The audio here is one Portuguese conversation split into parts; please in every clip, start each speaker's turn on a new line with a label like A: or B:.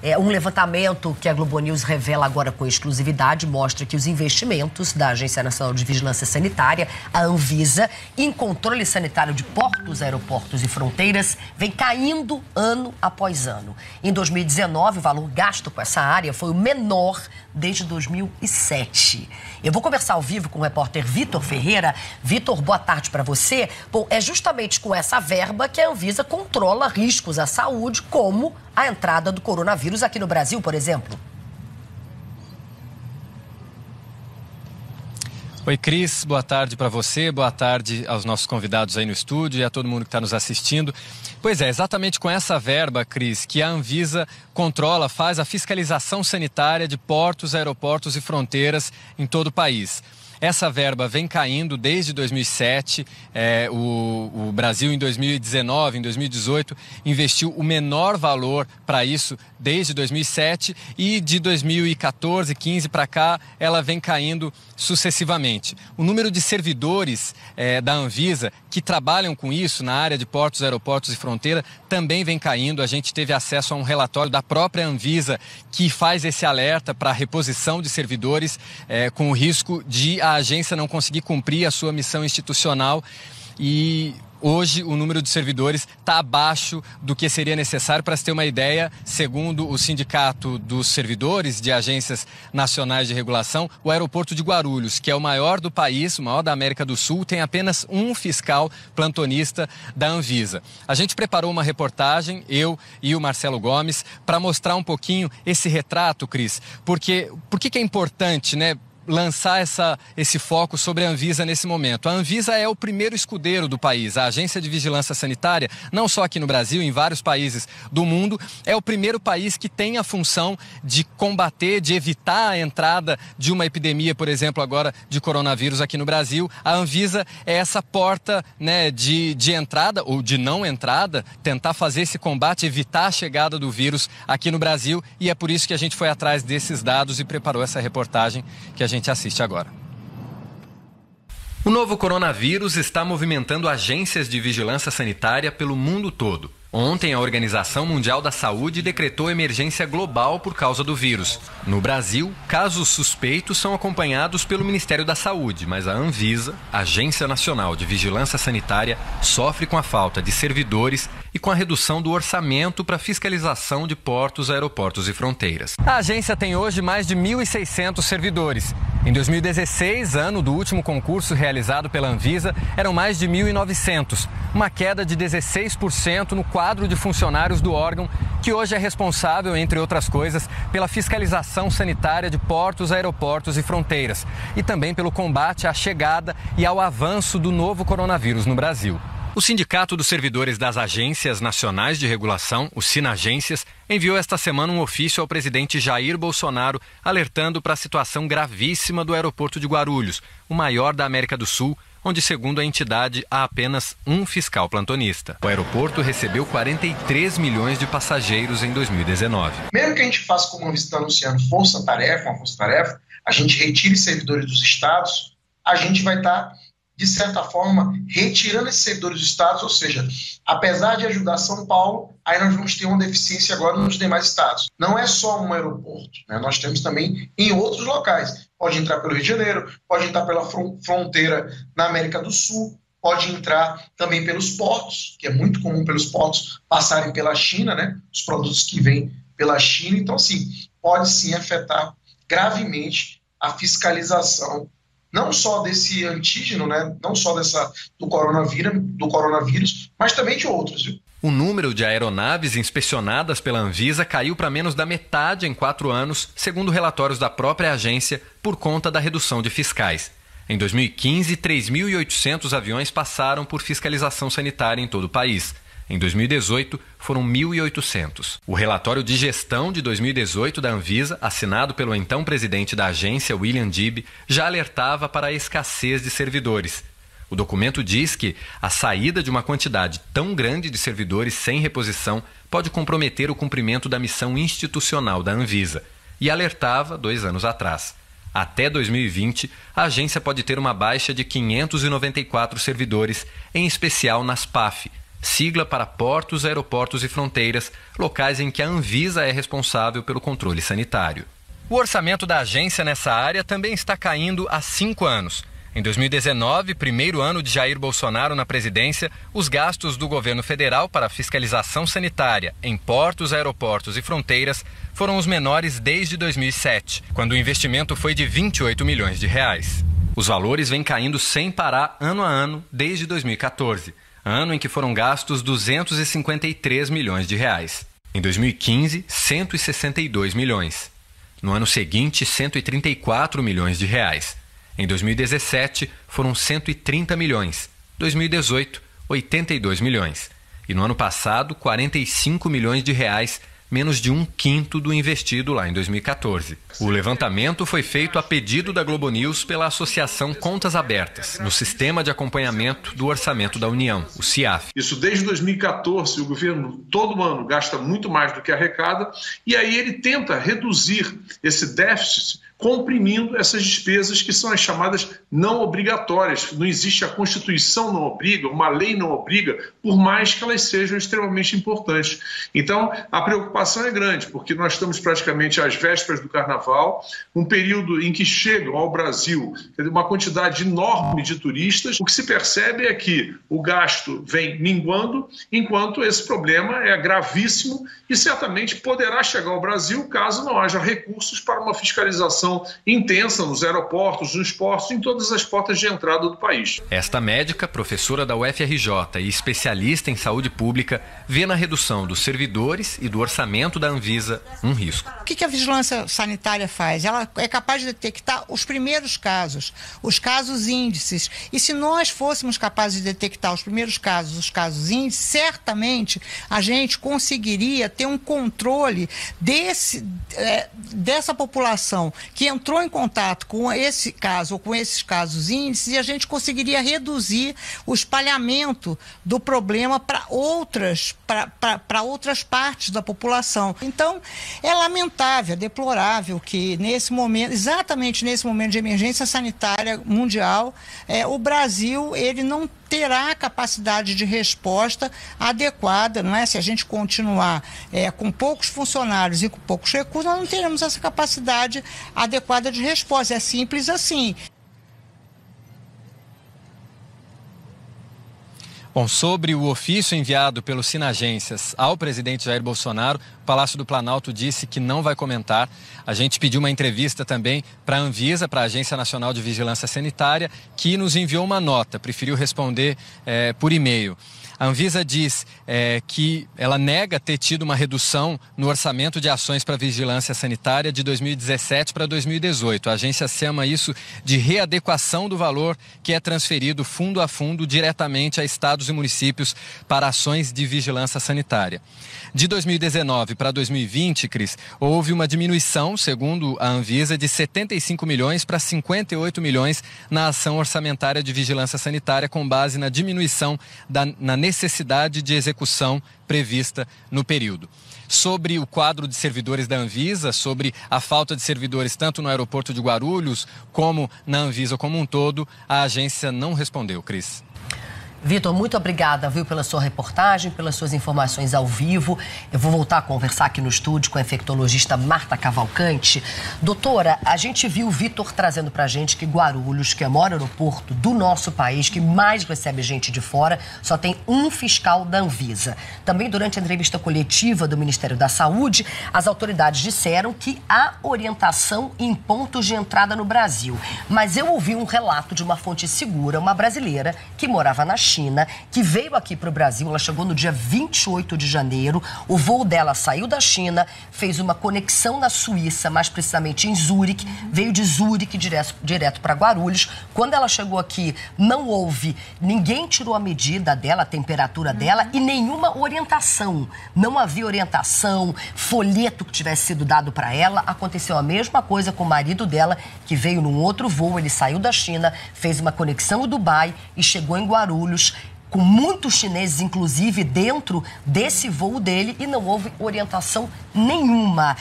A: Um levantamento que a Globo News revela agora com exclusividade mostra que os investimentos da Agência Nacional de Vigilância Sanitária, a Anvisa, em controle sanitário de portos, aeroportos e fronteiras, vem caindo ano após ano. Em 2019, o valor gasto com essa área foi o menor desde 2007. Eu vou conversar ao vivo com o repórter Vitor Ferreira. Vitor, boa tarde para você. Bom, é justamente com essa verba que a Anvisa controla riscos à saúde, como a entrada do coronavírus aqui no Brasil, por exemplo.
B: Oi, Cris, boa tarde para você, boa tarde aos nossos convidados aí no estúdio e a todo mundo que está nos assistindo. Pois é, exatamente com essa verba, Cris, que a Anvisa controla, faz a fiscalização sanitária de portos, aeroportos e fronteiras em todo o país. Essa verba vem caindo desde 2007, o Brasil em 2019, em 2018, investiu o menor valor para isso desde 2007 e de 2014, 15 para cá, ela vem caindo sucessivamente. O número de servidores da Anvisa que trabalham com isso na área de portos, aeroportos e fronteira também vem caindo. A gente teve acesso a um relatório da própria Anvisa que faz esse alerta para a reposição de servidores com o risco de a agência não conseguir cumprir a sua missão institucional e hoje o número de servidores está abaixo do que seria necessário. Para se ter uma ideia, segundo o Sindicato dos Servidores de Agências Nacionais de Regulação, o aeroporto de Guarulhos, que é o maior do país, o maior da América do Sul, tem apenas um fiscal plantonista da Anvisa. A gente preparou uma reportagem, eu e o Marcelo Gomes, para mostrar um pouquinho esse retrato, Cris, porque por que é importante, né, lançar esse foco sobre a Anvisa nesse momento. A Anvisa é o primeiro escudeiro do país. A Agência de Vigilância Sanitária, não só aqui no Brasil, em vários países do mundo, é o primeiro país que tem a função de combater, de evitar a entrada de uma epidemia, por exemplo, agora de coronavírus aqui no Brasil. A Anvisa é essa porta, né, de entrada ou de não entrada, tentar fazer esse combate, evitar a chegada do vírus aqui no Brasil, e é por isso que a gente foi atrás desses dados e preparou essa reportagem que a gente assiste agora. O novo coronavírus está movimentando agências de vigilância sanitária pelo mundo todo. Ontem, a Organização Mundial da Saúde decretou emergência global por causa do vírus. No Brasil, casos suspeitos são acompanhados pelo Ministério da Saúde, mas a Anvisa, Agência Nacional de Vigilância Sanitária, sofre com a falta de servidores e com a redução do orçamento para fiscalização de portos, aeroportos e fronteiras. A agência tem hoje mais de 1.600 servidores. Em 2016, ano do último concurso realizado pela Anvisa, eram mais de 1.900, uma queda de 16% no quadro de funcionários do órgão, que hoje é responsável, entre outras coisas, pela fiscalização sanitária de portos, aeroportos e fronteiras, e também pelo combate à chegada e ao avanço do novo coronavírus no Brasil. O Sindicato dos Servidores das Agências Nacionais de Regulação, o Sinagências, enviou esta semana um ofício ao presidente Jair Bolsonaro alertando para a situação gravíssima do aeroporto de Guarulhos, o maior da América do Sul, onde, segundo a entidade, há apenas um fiscal plantonista. O aeroporto recebeu 43 milhões de passageiros em 2019.
C: Mesmo que a gente faça, como a Anvisa está anunciando, força-tarefa, a gente retire servidores dos estados, a gente vai estar, de certa forma, retirando esses servidores dos estados, ou seja, apesar de ajudar São Paulo, aí nós vamos ter uma deficiência agora nos demais estados. Não é só um aeroporto, né? Nós temos também em outros locais. Pode entrar pelo Rio de Janeiro, pode entrar pela fronteira na América do Sul, pode entrar também pelos portos, que é muito comum pelos portos passarem pela China, né? Os produtos que vêm pela China. Então, assim, pode sim afetar gravemente a fiscalização não só desse antígeno, né, não só do coronavírus, mas também de outros. Viu?
B: O número de aeronaves inspecionadas pela Anvisa caiu para menos da metade em 4 anos, segundo relatórios da própria agência, por conta da redução de fiscais. Em 2015, 3.800 aviões passaram por fiscalização sanitária em todo o país. Em 2018, foram 1.800. O relatório de gestão de 2018 da Anvisa, assinado pelo então presidente da agência, William Dibby, já alertava para a escassez de servidores. O documento diz que a saída de uma quantidade tão grande de servidores sem reposição pode comprometer o cumprimento da missão institucional da Anvisa. E alertava 2 anos atrás. Até 2020, a agência pode ter uma baixa de 594 servidores, em especial nas PAF, sigla para Portos, Aeroportos e Fronteiras, locais em que a Anvisa é responsável pelo controle sanitário. O orçamento da agência nessa área também está caindo há 5 anos. Em 2019, primeiro ano de Jair Bolsonaro na presidência, os gastos do governo federal para a fiscalização sanitária em portos, aeroportos e fronteiras foram os menores desde 2007, quando o investimento foi de 28 milhões de reais. Os valores vêm caindo sem parar ano a ano desde 2014, ano em que foram gastos 253 milhões de reais. Em 2015, 162 milhões. No ano seguinte, 134 milhões de reais. Em 2017, foram 130 milhões. 2018, 82 milhões. E no ano passado, 45 milhões de reais, menos de 1/5 do investido lá em 2014. O levantamento foi feito a pedido da Globo News pela Associação Contas Abertas, no Sistema de Acompanhamento do Orçamento da União, o CIAF.
D: Isso desde 2014, o governo todo ano gasta muito mais do que arrecada, e aí ele tenta reduzir esse déficit comprimindo essas despesas que são as chamadas não obrigatórias. Não existe, a Constituição não obriga, uma lei não obriga, por mais que elas sejam extremamente importantes. Então, a preocupação é grande, porque nós estamos praticamente às vésperas do Carnaval, um período em que chegam ao Brasil uma quantidade enorme de turistas. O que se percebe é que o gasto vem minguando, enquanto esse problema é gravíssimo e certamente poderá chegar ao Brasil caso não haja recursos para uma fiscalização intensa nos aeroportos, nos portos, em todas as portas de entrada do país.
B: Esta médica, professora da UFRJ e especialista em saúde pública, vê na redução dos servidores e do orçamento da Anvisa um risco.
E: O que a vigilância sanitária faz? Ela é capaz de detectar os primeiros casos, os casos índices. E se nós fôssemos capazes de detectar os primeiros casos, os casos índices, certamente a gente conseguiria ter um controle dessa população que entrou em contato com esse caso ou com esses casos índices, e a gente conseguiria reduzir o espalhamento do problema para outras partes da população. Então, é lamentável, é deplorável que nesse momento, exatamente nesse momento de emergência sanitária mundial, o Brasil ele não terá capacidade de resposta adequada, não é? Se a gente continuar com poucos funcionários e com poucos recursos, nós não teremos essa capacidade adequada de resposta. É simples assim.
B: Bom, sobre o ofício enviado pelos Sinagências ao presidente Jair Bolsonaro, o Palácio do Planalto disse que não vai comentar. A gente pediu uma entrevista também para a Anvisa, para a Agência Nacional de Vigilância Sanitária, que nos enviou uma nota, preferiu responder por e-mail. A Anvisa diz que ela nega ter tido uma redução no orçamento de ações para vigilância sanitária de 2017 para 2018. A agência chama isso de readequação do valor que é transferido fundo a fundo diretamente a estados e municípios para ações de vigilância sanitária. De 2019 para 2020, Cris, houve uma diminuição, segundo a Anvisa, de 75 milhões para 58 milhões na ação orçamentária de vigilância sanitária, com base na diminuição na necessidade de execução prevista no período. Sobre o quadro de servidores da Anvisa, sobre a falta de servidores tanto no aeroporto de Guarulhos como na Anvisa como um todo, a agência não respondeu, Cris.
A: Vitor, muito obrigada, viu, pela sua reportagem, pelas suas informações ao vivo. Eu vou voltar a conversar aqui no estúdio com a infectologista Marta Cavalcante. Doutora, a gente viu o Vitor trazendo pra gente que Guarulhos, que é o maior aeroporto do nosso país, que mais recebe gente de fora, só tem um fiscal da Anvisa. Também durante a entrevista coletiva do Ministério da Saúde, as autoridades disseram que há orientação em pontos de entrada no Brasil. Mas eu ouvi um relato de uma fonte segura, uma brasileira que morava na China, que veio aqui para o Brasil. Ela chegou no dia 28 de janeiro. O voo dela saiu da China, fez uma conexão na Suíça, mais precisamente em Zurique, veio de Zurique direto para Guarulhos. Quando ela chegou aqui, não houve, ninguém tirou a medida dela, a temperatura dela e nenhuma orientação. Não havia orientação, folheto que tivesse sido dado para ela. Aconteceu a mesma coisa com o marido dela, que veio num outro voo. Ele saiu da China, fez uma conexão em Dubai e chegou em Guarulhos, com muitos chineses, inclusive, dentro desse voo dele, e não houve orientação nenhuma.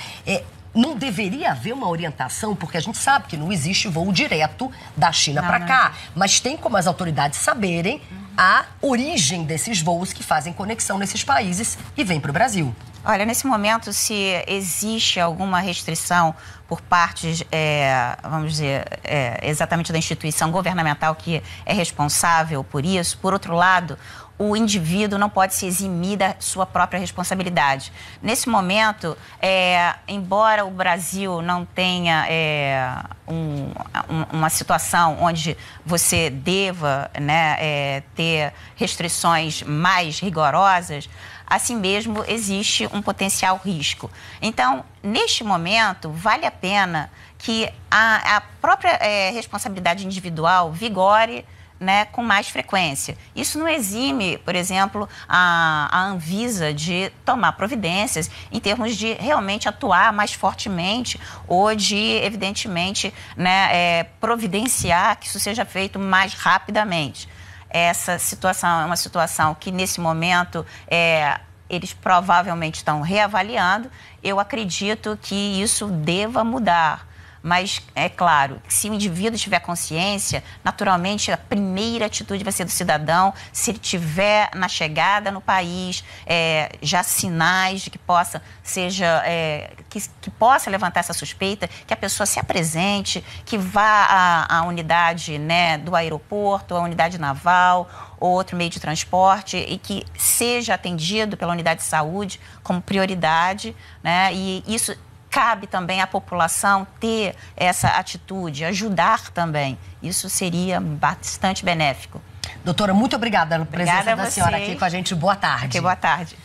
A: não deveria haver uma orientação, porque a gente sabe que não existe voo direto da China para cá, mas tem como as autoridades saberem a origem desses voos que fazem conexão nesses países e vêm para o Brasil.
F: Olha, nesse momento, se existe alguma restrição por parte, vamos dizer, exatamente da instituição governamental que é responsável por isso, por outro lado, o indivíduo não pode se eximir da sua própria responsabilidade. Nesse momento, embora o Brasil não tenha uma situação onde você deva, né, ter restrições mais rigorosas, assim mesmo existe um potencial risco. Então, neste momento, vale a pena que a própria responsabilidade individual vigore, né, com mais frequência. Isso não exime, por exemplo, a Anvisa de tomar providências em termos de realmente atuar mais fortemente ou de, evidentemente, né, providenciar que isso seja feito mais rapidamente. Essa situação é uma situação que, nesse momento, eles provavelmente estão reavaliando. Eu acredito que isso deva mudar. Mas, é claro, se o indivíduo tiver consciência, naturalmente a primeira atitude vai ser do cidadão, se ele tiver na chegada no país já sinais de que possa, que possa levantar essa suspeita, que a pessoa se apresente, que vá à unidade, né, do aeroporto, à unidade naval ou outro meio de transporte e que seja atendido pela unidade de saúde como prioridade, né, e isso cabe também à população ter essa atitude, ajudar também. Isso seria bastante benéfico.
A: Doutora, muito obrigada pela presença da senhora aqui com a gente. Boa tarde.
F: Boa tarde.